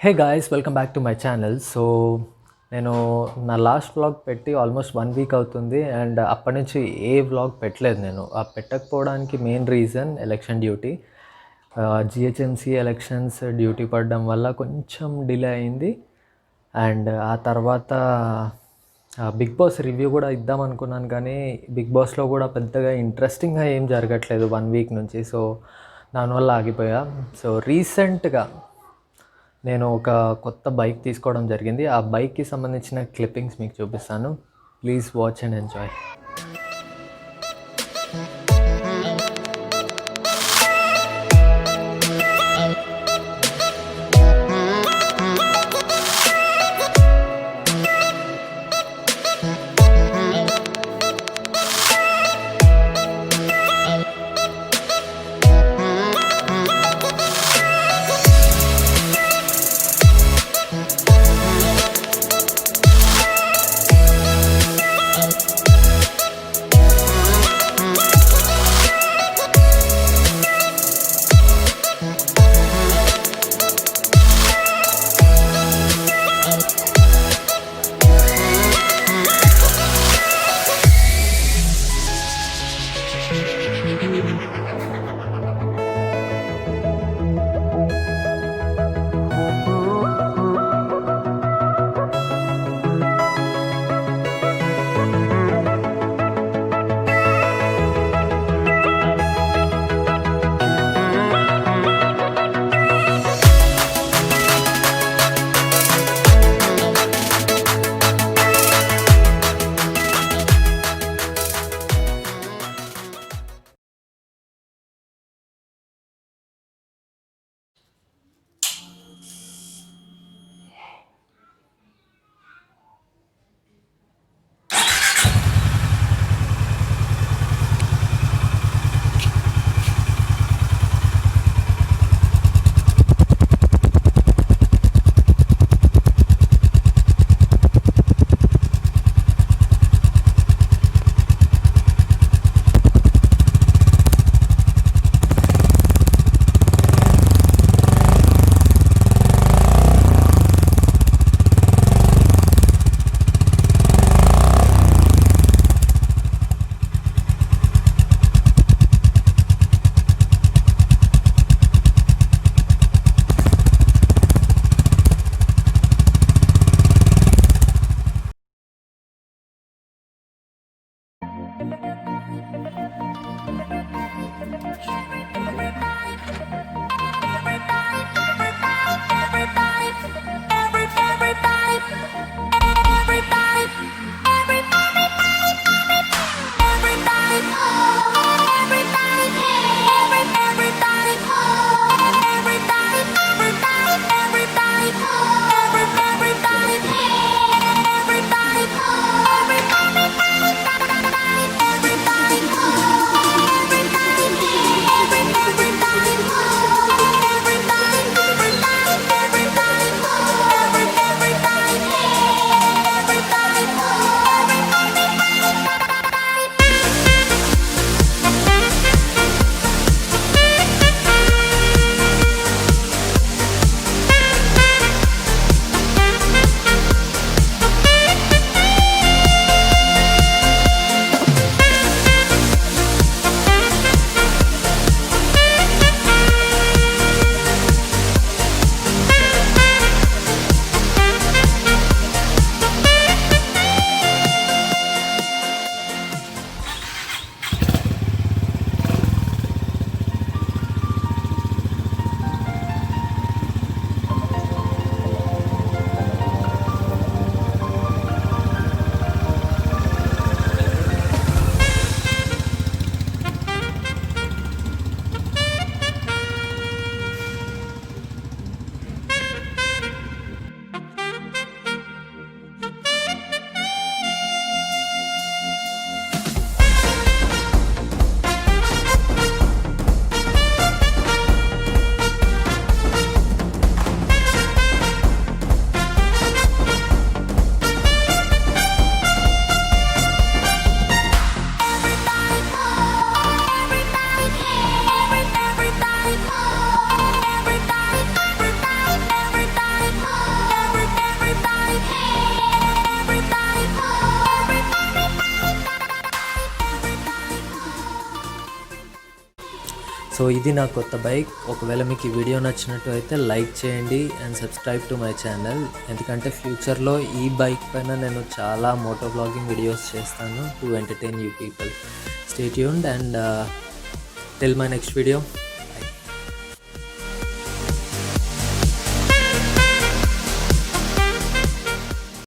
Hey guys, welcome back to my channel. So నేను నా last vlog పెట్టి almost 1 week అవుతుంది అండ్ అప్పటి నుంచి ఏ వ్లాగ్ పెట్టలేదు. నేను పెట్టకపోవడానికి main reason election duty. GHMC elections duty పడడం వల్ల కొంచెం డిలే అయింది. అండ్ ఆ తర్వాత బిగ్ బాస్ రివ్యూ కూడా ఇద్దాం అనుకున్నాను, కానీ బిగ్ బాస్లో కూడా పెద్దగా ఇంట్రెస్టింగ్గా ఏం జరగట్లేదు 1 వీక్ నుంచి. సో దానివల్ల ఆగిపోయా. సో రీసెంట్గా నేను ఒక కొత్త బైక్ తీసుకోవడం జరిగింది. ఆ బైక్కి సంబంధించిన క్లిప్పింగ్స్ మీకు చూపిస్తాను. Please watch and enjoy. So ఇది నా కొత్త బైక్. ఒకవేళ మీకు ఈ వీడియో నచ్చినట్టు అయితే లైక్ చేయండి and subscribe to my channel. ఎందుకంటే ఫ్యూచర్లో ఈ బైక్ పైన నేను చాలా మోటో వ్లాగింగ్ వీడియోస్ చేస్తాను to entertain you people. Stay tuned and till my next video.